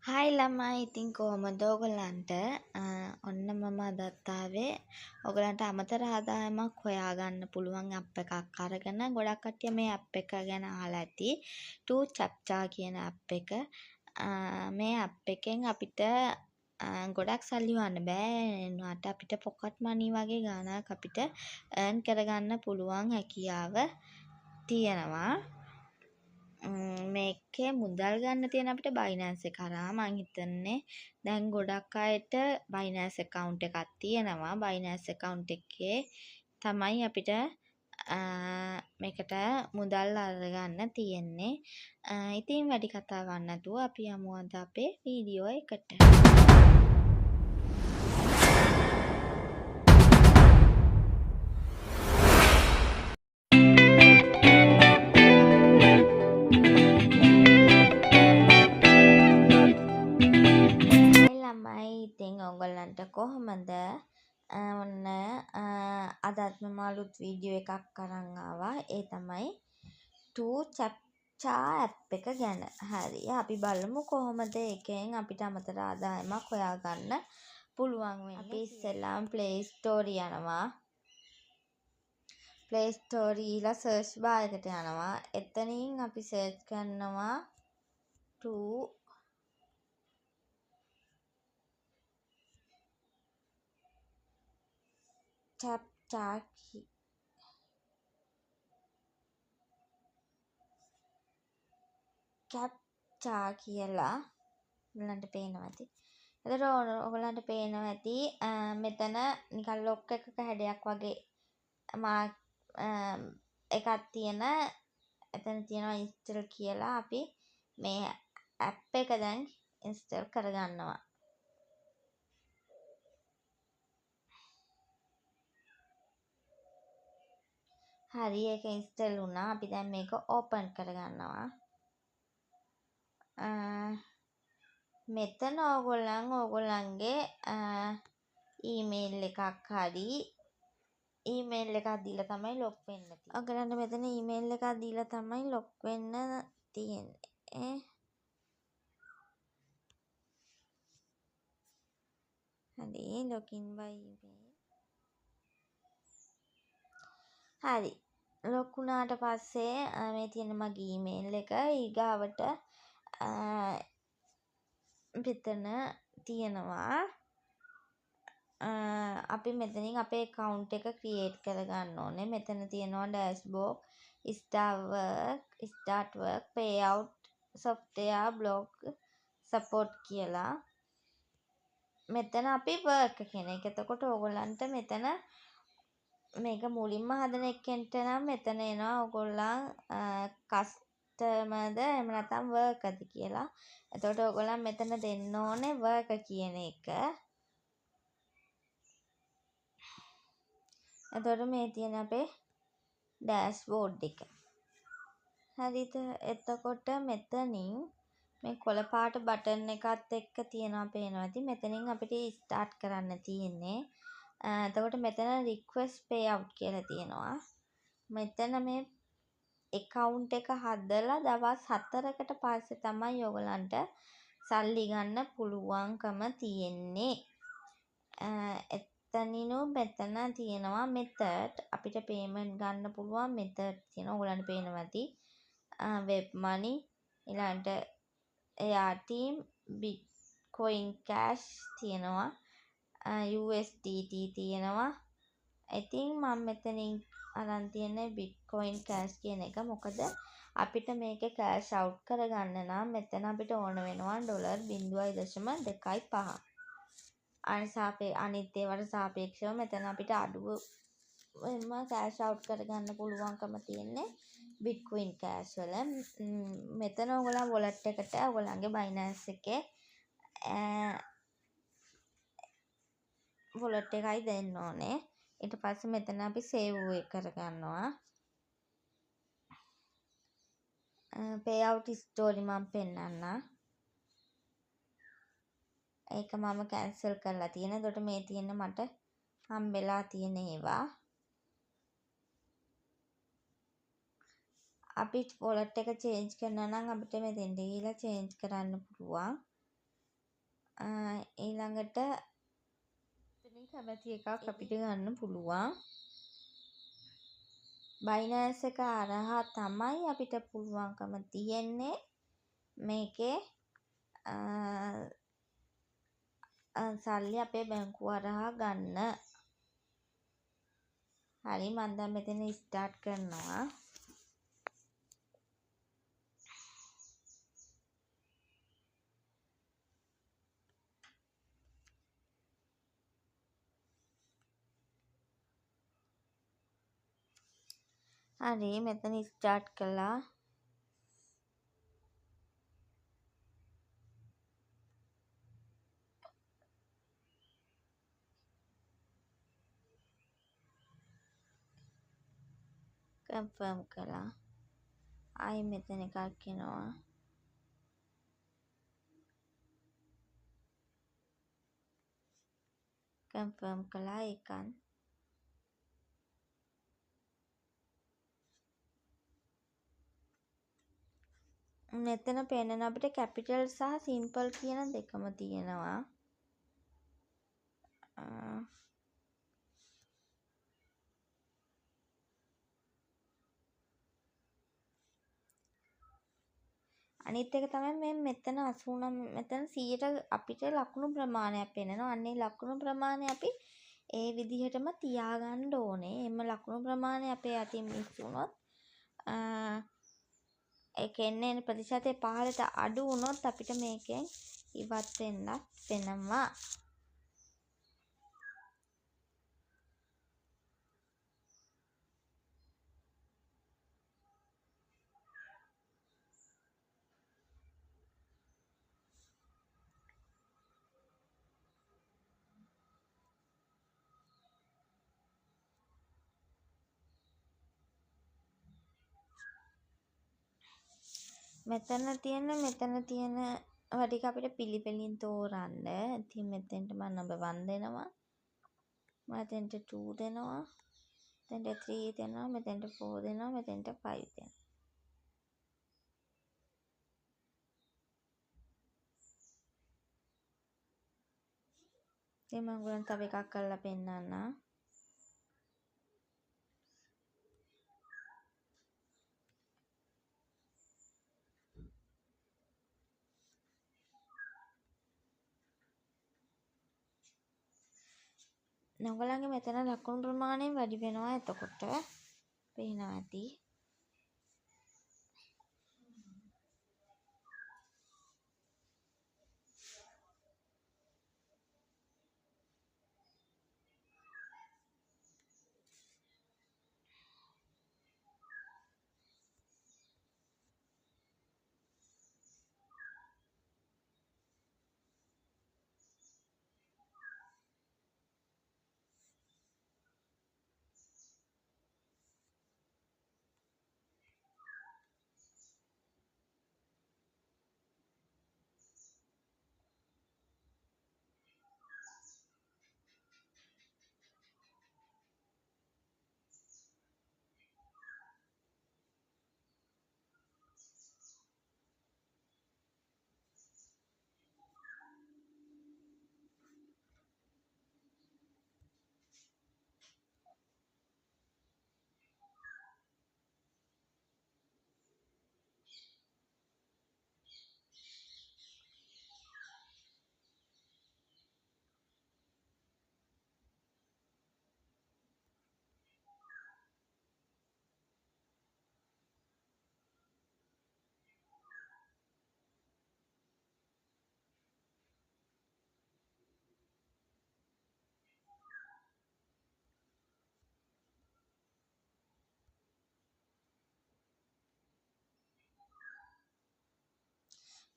Hi ළමයි ඉතින් කොහොමද ඔයගලන්ට ඔන්න මම අදත් ආවේ ඔයගලන්ට අමතර ආදායමක් හොයාගන්න පුළුවන් ඇප් එකක් අරගෙන ගොඩක් කට්ටිය මේ ඇප් එක ගැන අහලා ඇති 2CAPTCHA කියන ඇප් එක මේ ඇප් එකෙන් අපිට ගොඩක් සල්ලි හොයන්න බෑ එනවාට අපිට පොකට් මනි වගේ ගාණක් අපිට earn කරගන්න පුළුවන් හැකියාව තියෙනවා මේකේ මුදල් ගන්න තියෙන අපිට බයිනෑන්ස් එක හරහා මං හිතන්නේ දැන් ගොඩක් අයට බයිනෑන්ස් account එකක් තියෙනවා බයිනෑන්ස් account එකේ තමයි අපිට මේකට මුදල් අරගන්න තියෙන්නේ ඉතින් වැඩි කතාවක් නැතුව අපි යමු අද අපේ වීඩියෝ එකට ළමයි ඉතින් ඔයගොල්ලන්ට කොහොමද ඔන්න අදත් මම අලුත් වීඩියෝ එකක් අරන් ආවා ඒ තමයි 2CAPTCHA ඇප් එක ගැන. හරි අපි බලමු කොහොමද එකෙන් අපිට අමතර ආදායමක් හොයාගන්න පුළුවන් වෙන්නේ. අපි ඉස්සෙල්ලාම Play Store යනවා. Play Store ගිහලා search bar එකට යනවා. එතනින් අපි search කරනවා 2CAPTCHA කියලා ඔයගලන්ට පේනවා ඇති. එතකොට ඔයගලන්ට පේනවා ඇති මෙතන නිකන් ලොක් එකක හැඩයක් වගේ එකක් තියෙන එතන තියෙනවා ඉන්ස්ටෝල් කියලා අපි මේ ඇප් එක දැන් ඉන්ස්ටෝල් කරගන්නවා. හරි ඒක ඉන්ස්ටෝල් වුණා. අපි දැන් මේක ඕපන් කරගන්නවා. මෙතන ඕගොල්ලන්ගේ ඊමේල් එකක් හරි ඊමේල් එකක් දීලා තමයි ලොග් වෙන්න තියෙන්නේ. ඔයගලන්ට මෙතන ඊමේල් එකක් දීලා තමයි ලොග් වෙන්න තියෙන්නේ. හරි login by email. හරි ලොග් වුණාට පස්සේ මේ තියෙන මගේ ඊමේල් එක ඊගාවට මෙතන තියෙනවා අපි මෙතනින් අපේ account එක create කරගන්න ඕනේ. මෙතන තියෙනවා dashboard, start work, payout, software, blog, support කියලා. මෙතන අපි work කියන එක. එතකොට ඕගොල්ලන්ට මෙතන මේක මුලින්ම හදන එකෙන්ට නම් මෙතන එනවා ඕගොල්ලන් කස්ටමර්ද එහෙම නැත්නම් workerද කියලා. එතකොට ඕගොල්ලන් මෙතන දෙන්න ඕනේ worker කියන එක. එතකොට මේ තියෙන අපේ ඩෑෂ්බෝඩ් එක. හරිද? එතකොට මෙතනින් මේ කොළ පාට බටන් එකත් එක්ක තියෙනවා පේනවා ඇති. මෙතනින් අපිට ස්ටාර්ට් කරන්න තියෙන්නේ. එතකොට මෙතන request payout කියලා තියෙනවා. මෙතන මේ account එක හදලා දවස් 4කට පස්සේ තමයි ඔයගලන්ට සල්ලි ගන්න පුළුවන්කම තියෙන්නේ. එතනිනු මෙතන තියෙනවා method අපිට payment ගන්න පුළුවන් method තියෙනවා. ඔයගලන්ට පේනවා ඇති. web money ඊළඟට Airteam, Bitcoin Cash තියෙනවා. USDT තියෙනවා. ඉතින් මම මෙතනින් අරන් තියෙන්නේ Bitcoin Cash කියන එක. මොකද අපිට මේකේ cash out කරගන්න නම් මෙතන අපිට ඕන වෙනවා $0.25. අනිත් ඒවාට සාපේක්ෂව මෙතන අපිට අඩුවෙන්ම cash out කරගන්න පුළුවන්කම තියෙන්නේ Bitcoin Cash වල. මෙතන ඔයගොල්ලන් wallet එකට ඔයගොල්ලන්ගේ Binance එකේ wallet එකයි දෙන්න ඕනේ. ඊට පස්සේ මෙතන අපි save කරගන්නවා. payout story මම පෙන්නන්නම්. ඒක මම cancel කරලා තියෙනවා. එතකොට මේ තියෙන මට හම්බෙලා තියෙන ඒවා. අපි wallet එක change කරනවා නම් අපිට මෙතෙන්ට ගිහලා change කරන්න පුළුවන්. ඊළඟට එතනින් කැමති එකක් අපිට ගන්න පුළුවන්. බයිනෑන්ස් එක හරහා තමයි අපිට පුළුවන්කම තියෙන්නේ මේකේ සල්ලි අපේ බැංකුව හරහා ගන්න. හරි, මම දැන් මෙතන ස්ටාර්ට් කරනවා. හරි, මෙතන ස්ටාර්ට් කළා. කන්ෆර්ම් කළා. ආයි මෙතන එකක් එනවා. කන්ෆර්ම් කළා ඒකත්. මෙතන පෙන්නන අපිට කැපිටල් සහ සිම්පල් කියන දෙකම තියෙනවා. අනිත් එක තමයි මේ මෙතන 89 මෙතන 100ට අපිට ලකුණු ප්‍රමාණයක් පෙන්නනවා. අන්නේ ලකුණු ප්‍රමාණය අපි ඒ විදිහටම තියාගන්න ඕනේ. එම ලකුණු ප්‍රමාණය අපේ අතින් මිස් වුණොත් ඒක එන්නේ ප්‍රතිශතය 15ට අඩු වුණොත් අපිට මේකෙන් ඉවත් වෙන්නත් වෙනවා. මෙතන තියෙන ටික අපිට පිළිවෙලින් තෝරන්න. ඉතින් මෙතෙන්ට මම නම්බර් 1 දෙනවා. මෙතෙන්ට 2 දෙනවා. මෙතෙන්ට 3 දෙනවා. මෙතෙන්ට 4 දෙනවා. මෙතෙන්ට 5 දෙනවා. ඉතින් මම ඔයගොල්ලන්ට තව එකක් කරලා පෙන්නන්නම්. ඔයගොල්ලන්ගේ මෙතන ලකුණු ප්‍රමාණය වැඩි වෙනවා. එතකොට පේනවා ඇති.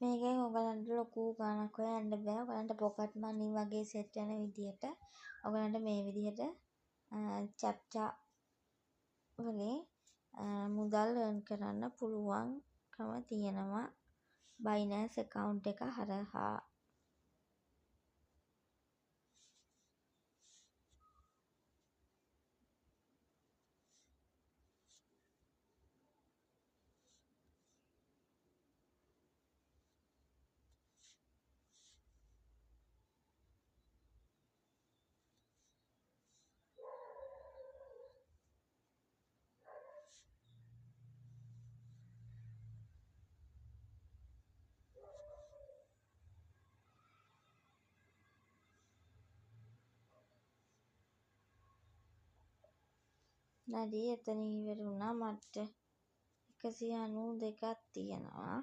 මේකෙන් ඔයගලන්ට ලොකු ගාණක් හොයන්න බෑ. ඔයගලන්ට පොකට් මනි වගේ සෙට් වෙන විදිහට ඔයගලන්ට මේ විදිහට චැප්චා වලින් මුදල් earn කරන්න පුළුවන්කම තියෙනවා බයිනෑන්ස් account එක හරහා. නදී එතන ඉවර වුණා මට 192ක් තියෙනවා.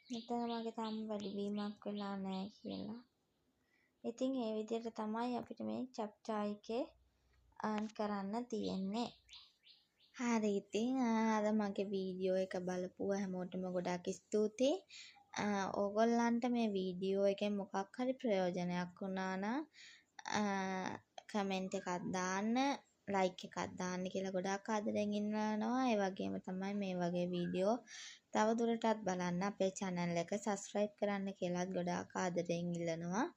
මෙතන මගේ තාම වැඩිවීමක් වෙලා නැහැ කියලා. ඉතින් ඒ විදිහට තමයි අපිට මේ චැප්ටර් එකේ earn කරන්න තියෙන්නේ. හරි ඉතින් අද මගේ වීඩියෝ එක බලපු හැමෝටම ගොඩාක් ස්තුතියි. ඕගොල්ලන්ට මේ වීඩියෝ එකෙන් මොකක් හරි ප්‍රයෝජනයක් වුණා නම් කමෙන්ට් එකක් දාන්න, ලයික් එකක් දාන්න කියලා ගොඩාක් ආදරෙන් ඉල්ලනවා. ඒ වගේම තමයි මේ වගේ වීඩියෝ තව දුරටත් බලන්න අපේ channel එක subscribe කරන්න කියලාත් ගොඩාක් ආදරෙන් ඉල්ලනවා.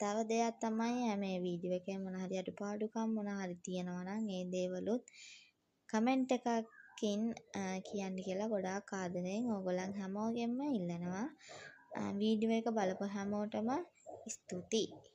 තව දෙයක් තමයි මේ වීඩියෝ එකේ මොන හරි අඩුපාඩුකම් මොන හරි තියෙනවා නම් ඒ දේවලුත් කමෙන්ට් එකකින් කියන්න කියලා ගොඩාක් ආදරෙන් ඕගොල්ලන් හැමෝගෙන්ම ඉල්ලනවා. වීඩියෝ එක බලපු හැමෝටම ස්තුතියි.